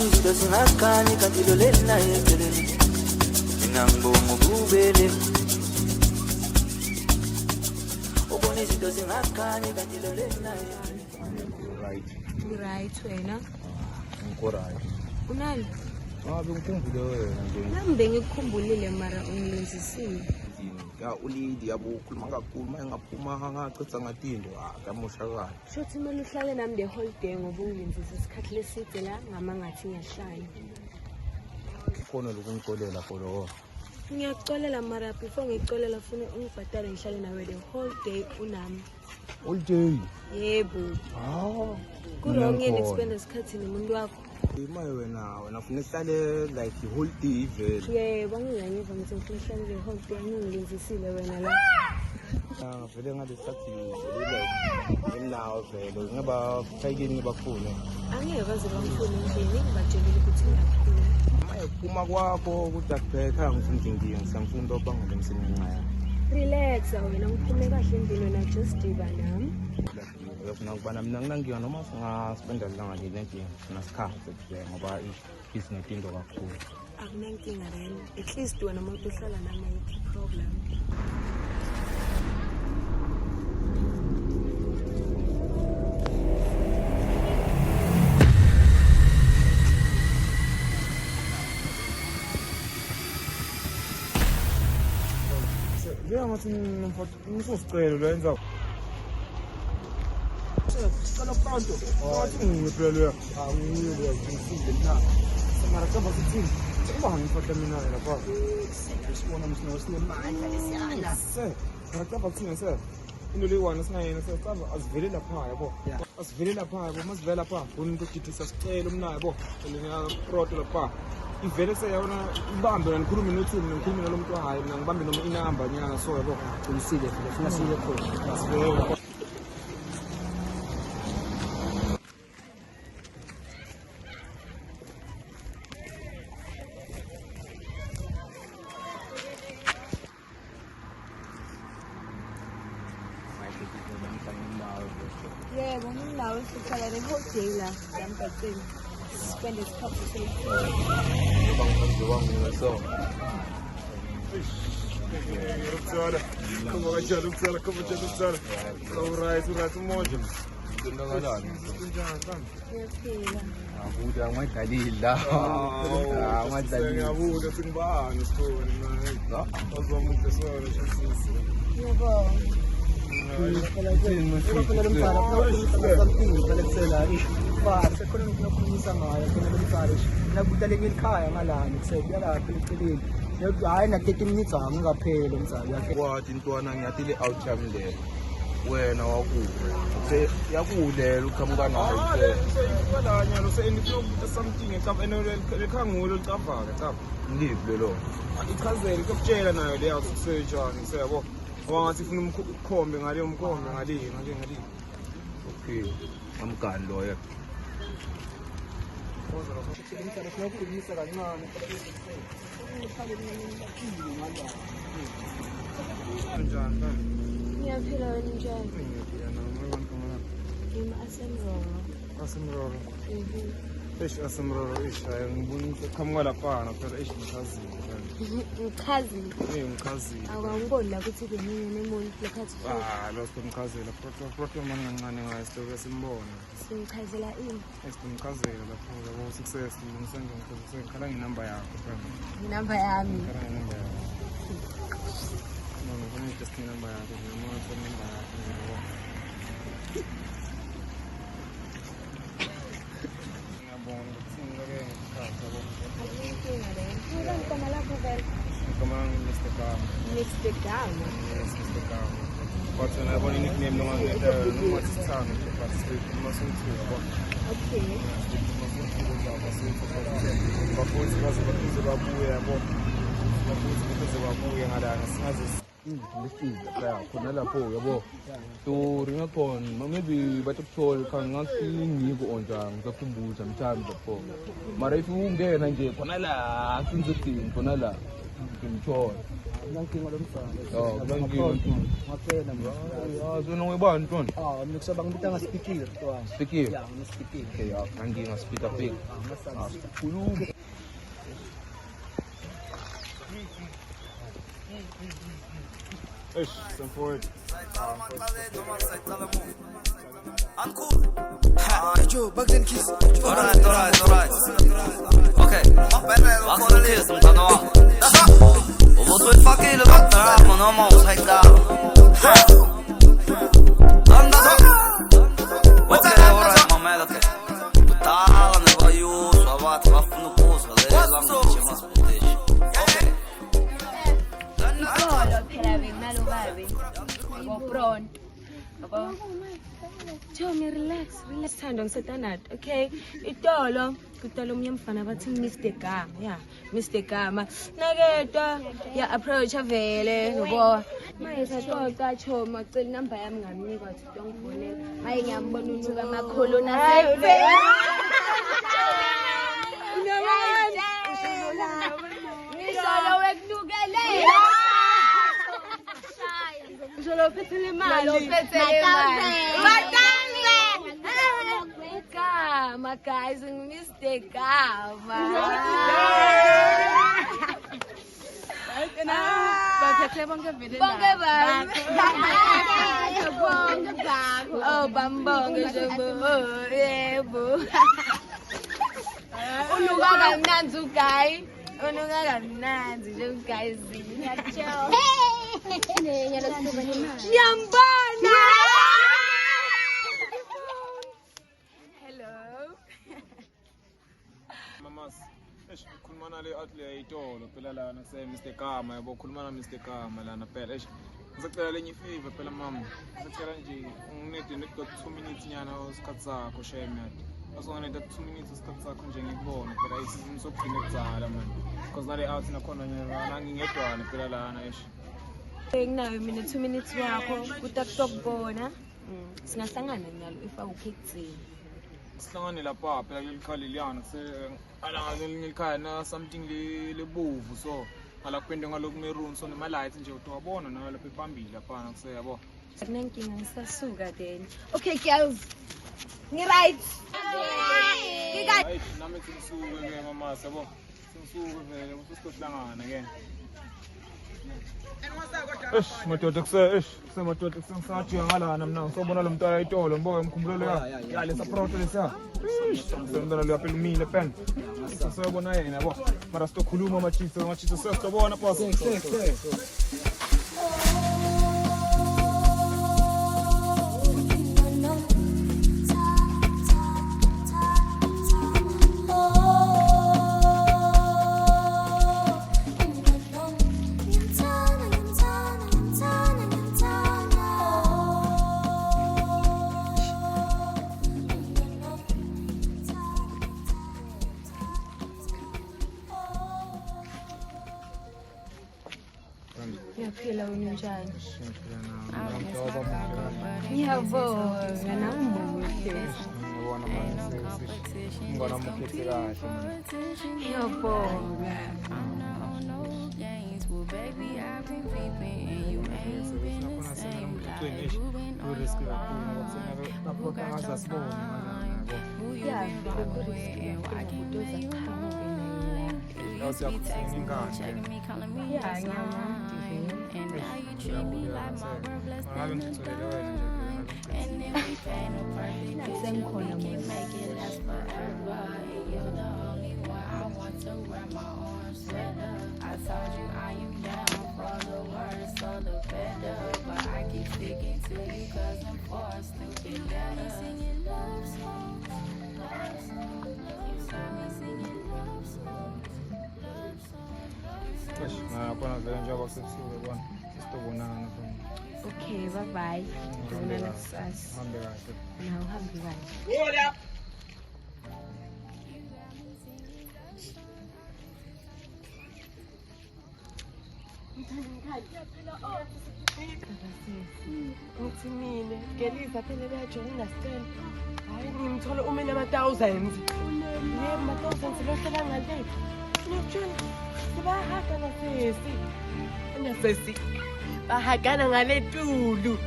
izinto zingakhanyi kanti lo leli naye eceleni mina ngibonga ukubele ubona izinto zingakhanyi kanti lo leli naye right wena ngikorayo unani ngikhumbule wena nje nami bengikukhumbulile mara ungilenzisile ya ulidi yabo ukhuluma kakhulu manje ngaphuma ngacitha ngatinto kamoshakala shothi mina uhlale nami the whole day ngoba ungilenzisa isikhathi leside la ngamangathi ngiyahlala khona lokungicolela kholo ngiyakucolela mara before ngikucolela funa ungibhadale ngihlale nawe the whole day unami all day yebo kurong yini expend isikhathi nomuntu wakho imaye wena ufuna ihlale like the whole day vele yebo ngiyangiva ngithi ngifuna ihlale the whole day ngingilenzisile wena la vele ngalesikhathi vele nginawo vele ngaba phayikini ngibafune angeke baze bangifune endlini ngibatshelile ukuthi ngiyakhula maye kuma kwakho ukuthi akubheka ngifuna inkingi ngisangifuna into bangole msencane relax wena ngiphume kahle endlini wena just diva nami yofuna ukubana mina nginangiyo noma singaspenda langa lenkinga nasikhathi kuhle ngoba isinedinto kakhulu akunankinga then at least wena umuntu uhlala nami ayikho problem Vea ngathi ngisosicelo lo yenza Sicela pronto. Wathi ngiphelwe angiyile ngisile na. Mara kama sithini? Kuba ngifata mina lapha. Sibona msino sinemandla lesiyana. Mara kama sithini sir? Into leyiwana singayena sicaba asivele lapha yabo. Asivele lapha yabo masivele lapha. Umuntu ogidisa sicelo mina yabo. Linya pronto lapha. Ivele seyona ibambe ngikhuluma nothini ngikhuluma nalomuntu hayi mina ngibambe noma inamba nyanga so yabo. Unisile funa siye khona. Asivele yeah, when I was to tell the whole day la, I'm going to spend this couple of days. hayi na 30 minutes angaphela umzali yakhe kwathi intwana ngiyathi le outcome le wena wakule yakulela uqhamuka nayo kwalanya lo se into something ecava enelekhangolo licavaka cha ngiphi lo ichazele ukutshela nayo le awusearch siyabo wangathi ufuna umkhombe ngale umkhombe ngale okay amgani lo yena Ngiyaphila wena njani? Ngima asemroro. Asemroro ishaya ngibonisa qhamuka lapha phela ngikhazi. Ngikhazi. Awangiboni la ukuthi ngenye nemuntu lekhathi. Lo simchazela photo manje kancane ngayo sitoke simbona. Simchazela ini? Simchazela lapho yabo success ngisenze ngikhoze ngikhala nginamba yakho phela. Inamba yami. No, ngifuna just inamba yakho noma phone number yakho. Ngiyabona singake ngikhatha bo. Ayinkinga le. Ngikoma lapho vele. Ngikoma Mr. Gama. Mr. Gama. Yes, Mr. Gama. But when I want nickname no one no what's the time but straight must be okay. Bafuthi bazobakuze babuye yabo. Bafuthi bazobakuze babuye ngalana singaze lifika khona lapho yabo. So ringakhona maybe bathuthola kangathi ngiko onjani ngakhumbula mthandi lapho. Mara if ungena nje khona la sinzidini khona la ngimthola. nginankinga lo mfana. Oh, nginankinga. Ngaphela mna. Yazi wena ungibani ntwana? Mina kusaba ngibita ngaspikile mntwana. Speaking. Ya, ngispikile. Okay, nginankinga speak up big. Masana. Khuluma. Eish, semfowethu. I'm cool. Hey Joe, back then kiss. Alright. Okay. Wacht een kiss, dan nog. Of wat wil je fucking de wat daar, man, allemaal ons hek daar. Dan dat. Okay, alright, man, man, okay. Betalen, ik wil je, zo wat, wat van de post, wel heel lang niet, je was politisch. Okay. Itolo phela bengimali ubabi. Ngopron. Yabo. Tommy relax. Thando ngisetanada. Okay. Itolo umnye mfana bathi Mr. Gama. Yeah, Mr. Gama. Naketwa ya approach avele yabo. Maye saxoxa choma cela number yami ngamnika wathi ngibonela. Maye ngiyambona unuka amakholo nasevele. Solo wekunukelela. Solo phethele imali. Gama guys, Mr. Gama. Baphethe bonke vele. Bonke bami. Oh, bambonge jobo. Yebo. Unuka kamnanzi ugayi. Unuka kamnanzi nje ugayizi. Ngiyambona. Hello. Mamas, eish khuluma nale outlet ayitolo phela lana kuse Mr. Gama yabo khuluma na Mr. Gama lana phela eish ngicela lenye ifavor phela mama ngicela nje unginede nekudot 2 minutes nyana usikhathi sakho shame yadi asonganede 2 minutes usikhathi sakho nje ngikubone phela isizini sokugcina ekudzala man because nale out nakhona nyana ngingedwana phela lana eish nginayo mina 2 minutes wakho kutakubona singahlangana nyalo ifaka uphekuzini sihlangane lapha phela lelikhali liyana kuse ala ngelikhaya na something lebovu so alakupende ngaloku maroon so nema lights nje utawabona nayo lapha phambili lapha kuse yabo akunankinga ngisasuka then okay girls ngi-right hayi nami singisuke ke mama yabo singisuke vele usisihlangana ke eish madoda kusemadoda kusengisathi ngalana mina ngisobona lo mntwana ayitolo ngiboke umkhumbulo ya lesa pronto lesa mntwana lo yaphela umile pen sisebona yena yabo mara sitokhuluma machisa sesibona pho Ngiyaphila wena njani? Ngiyabonga nami muhle. ngibona mukhethe kahle Ngiyabonga. I told you I am down for the worst or the better, but I keep sticking to you 'cause I'm forced to be better. Singing love songs, love songs, you saw me singing love songs, love songs, love songs. Ngapha vele njengoba sekusuke bona sitobonana khona Okay, bye bye. Donana kusasa. hambe kahle Nawe uhambe kahle. Uthi mina Gelisa phela bayajoyina stand hayi ngimthola uma ena-1000s yebo ma-1000s lohlala ngale Ngiyakutshela bayahagana sesi. Sesi bahagana ngale tulu.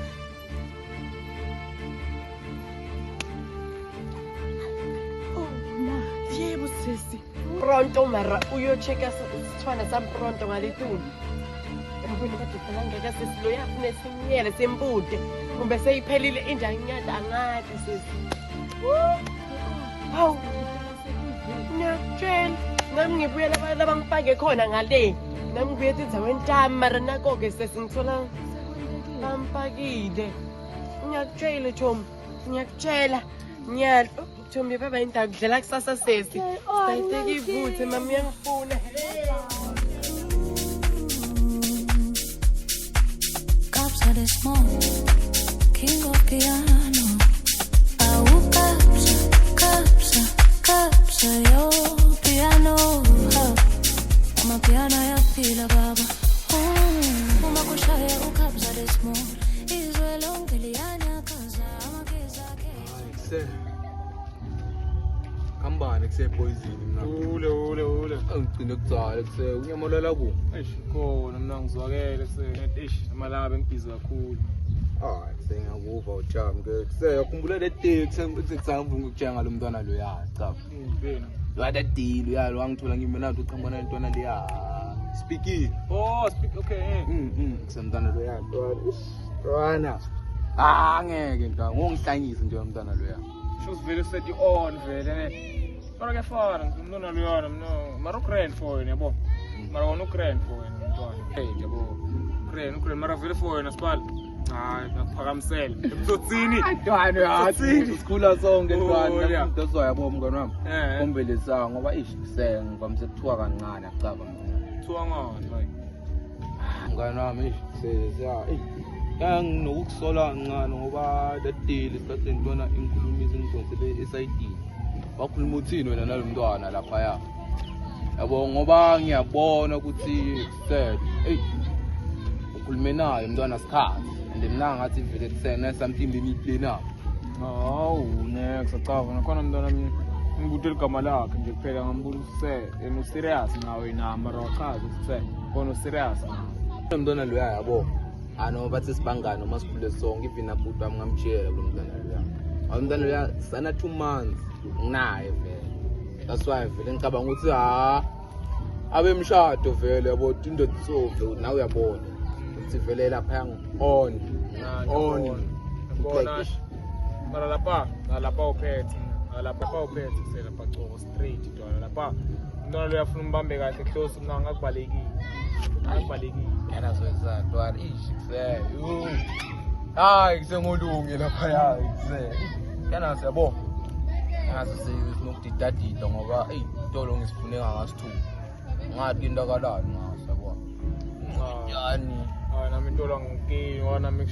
Oh na, yebo sesi. Pronto mara uyocheka sithwana sam pronto ngale tulu. Yabona kade phela ngeke sesi lo yafune simnyele sempude. Kumbe seyiphelile injanyada angathi sesi. Hawu. Ngiyakutshela nami ngibuye labangifake khona ngale nami ngibuye endaweni tami mara nako-ke sesingithola bamfakile. Ngiyakutshela Thomi, ngiyakutshela Thomi baba indawo kudlela kusasa sesi sayiteka ivuthe mama uyangifuna. Kapsa de small, king of piano. Au kapsa yo piano. Ama piano ya pila baba. Uma kushaya ukapsa de small. Izwe lonke liyana kaza amageza ke. Kambani kuse poison mina. Ule. Angigcine kudzala kuse unyamolala ku. Khona mina ngizwakele senethi amalanga bengibhizi kakhulu. Sengiyakuva ujam ke. Kuse le taxi engizangivuka ukutshela lo mntwana lo ya. Cha. Ngivena. Wada deal uyalo wangithola ngimena uqhambana lentwana leya. Speaking. Oh, speak okay. Kusemntwana lo ya. Rwana. Ngeke ngongihlanyisa nje umntwana lo ya. Shows vele set you on vele ne. Mara ke fara umntwana lo yana mno. Mara grand for yena yabo. Mara wona grand for yena umntwana. Hey yabo. Grand mara vele for yena spal. Ngakuphakamisela. Emtsotsini. Ntwana yathi sikhula sonke ntwana. Oh, That's why yabo mngani wami. Kombelisa Ngoba ngivamise kuthiwa kancane acaba mina. kuthiwa ngani like. Mngani wami nginokukusola kancane ngoba dadile sikhathi ngitona inkhulumiso engizonsele esayidini. Wakhuluma uthini wena nalo mntwana lapha ya. Yabo ngoba ngiyabona ukuthi sad. Ukhulume naye umntwana sikhathi. And mina ngathi vele kusena something beniplana. Next acaba nakhona mntwana mina ngibuthe igama lakhe nje kuphela ngambuza use serious nawe na mara wachaza ukuthi bona serious Umntwana lo yabo. Ano bathi sibangane uma sikhule sonke even abhuti wami ngamtshela lo mntwana lo. Umntwana lo sana 2 months nginaye vele. That's why vele ngicabanga ukuthi abe mshado vele yabo indoda isove nawe uyabona. Uthi vele lapha on. ngibona mara lapha uphethe selapha coko straight dona lapha umntwana lo uyafuna umbambe kahle close mina ngakubalekile Yana soza ntwana hayi kusengolunge lapha ya yana siyabo ngathi sinokudidadida ngoba itolo ngisifuneka ngasithuba ngathi into akalani ngasiyabo yani nami intolo ngikini nami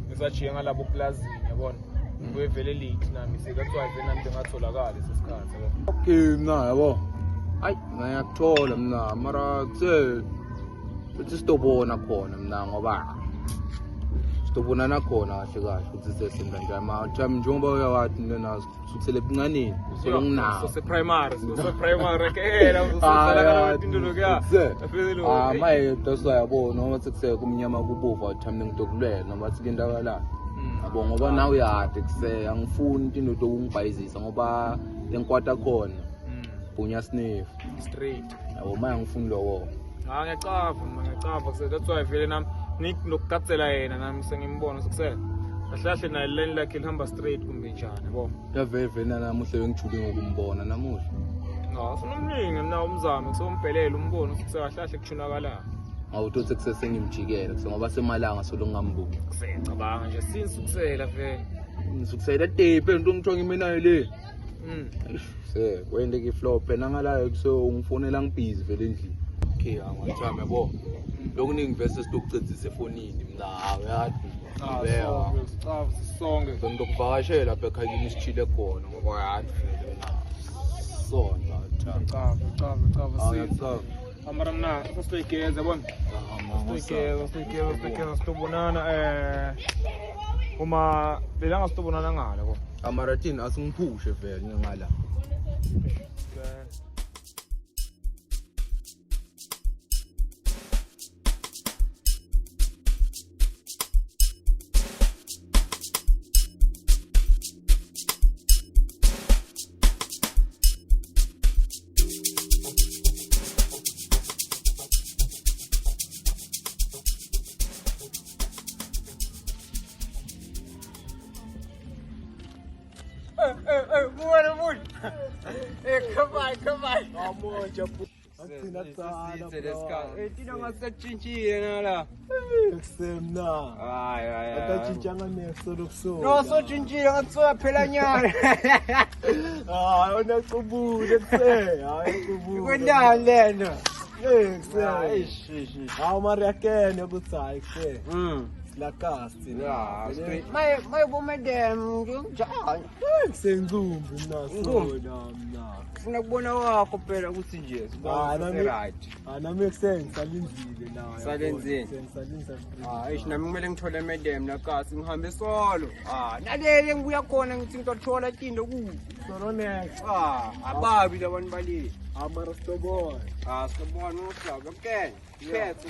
ngisajiye ngalabo plazini yabona ngibuye vele lithi nami sekathiwa vele nami bengatholakala sesikhathi yabo. Okay mina yabo hayi ngiyakuthola mina mara uthi sitobona khona mina ngoba sitobonana khona kahle kahle ukuthi sesenza njani manje njengoba uyawathi nina suthele ebuncaneni usolo nginawo primary kela usaqala into lokya maye toswa yabo noma sekuseke kumnyama kubuva uthamne ngitokulwela noma sithi indakala yabo ngoba nawe uyade kuse angifuni into okungibhayizisa ngoba lenkwata khona bunya sniff straight yabo maye ngifuni lowo ngiyacava that's why vele nami nokukhatsela yena nami sengimbona sukusela kahle naye lane lakhe lihamba straight kumbe njani yabo yaveve namuhle bengijule ngokumbona namuhla ufuna umningi mina umzamo kusombhelela umbono sukusela kahle kuthunakala awuthi kusesengimjikela ngoba semalanga solo ngambuki kusecabanga nje since ukusela vele ngisukusela tepe into ngithiwa ngimenayo le kwende ke flop nangalayo kuso ungifonela ngibhizi vele endlini okay angwathame yabo lokhu ningivese sitokucedzisa efonini mina yathi sonke ngizokuvakashela lapha ekhayini sichile khona ngoba yathi vele mina sonke cava amara mna sasitoyigeza yabona sitoyigeza sitobonana uma belanga sitobonana ngala yabo amarathini asingiphushe vele ngala come on. Amoja bro. Agcina tsala bro. Tina ngasatshintshile nala. Kusemna. Hayi. Akatshintshanga next lokuso. No sotshintshile ngatsoya phela nyana. Hayi unaqubule kuse. Hayi qubule. Kwendani lena? Kuse. Hawu mari yakene kuthi hayi kuse. Silakasi la. May bomedem njani? Kusencumbi mna. Ufuna kubona wakho phela ukuthi nje right. Nami kusengisalindile la. Salenzeni. Sengisalinza. Eish nami kumele ngithole medem nakasi ngihambe solo. Nalele ngibuya khona ngithi ngizothola itinto ku. Solo next. Ababi labantu balile. Amara stoboy. Sibona uhlaba ke. Phethe.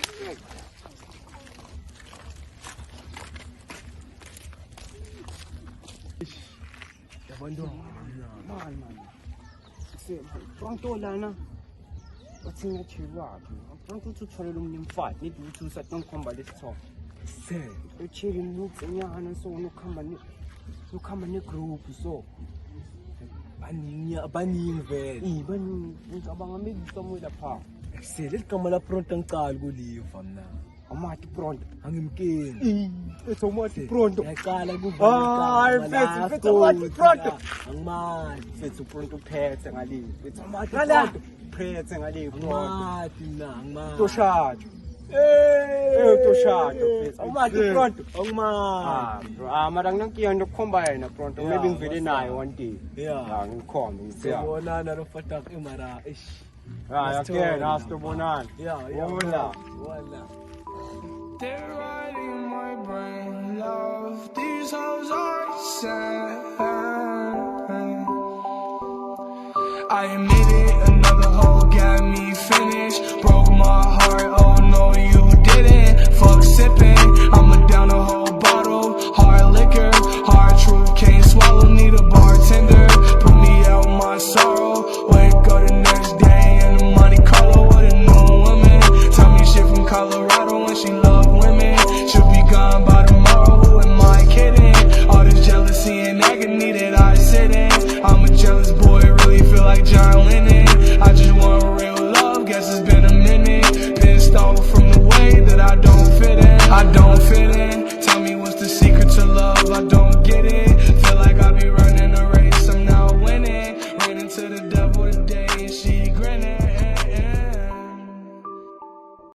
Yabantu. Man. Pronto lana. Wathina chilwaphi. Pronto uthole lo mfati nithi uthi usatonkhomba lesithoba. Se. Uchili nutsinyana so ukhamba ne group so. Baningi vele. Baningi ngicabanga maybe somewhere lapha. Se ligama la pronto ngicala kuliva mna. Amathi pronto. Angimkeni. Ethi amathi pronto. Yaqala kuva igama. Fethu amathi pronto. Angimani. Fethu pronto phethe ngalini. Fethu amathi Kala. pronto. Phethe ngalini pronto. Angimati mna, angimati. Toshada. Toshada fethu. Amathi pronto. Angimati. Bro, mara nginankiya ndokukhomba yena pronto. Yeah, Maybe ngivele naye one day. Yeah. Ngikhombe ngisiya. Sibonana lo fatak imara. Ish. Yakena asitobonana. Yeah. Wala. They're riding my brain, love. These hoes are sad. I admit it, another hoe got me finished. Broke my heart, oh no you didn't. Fuck sipping, I'ma down a whole bottle. Hard liquor, hard truth, can't swallow. Need a bartender, put me out my sorrow. Wake up the next day and the money color with a new woman. Tell me shit from Colorado and she love women. Should be gone by tomorrow, who am I kidding? All this jealousy and agony that I sit in. I'm a jealous boy, really feel like John Lennon. I just want real love, guess it's been a minute. Pissed off from the way that I don't fit in. Tell me what's the secret to love, I don't get it.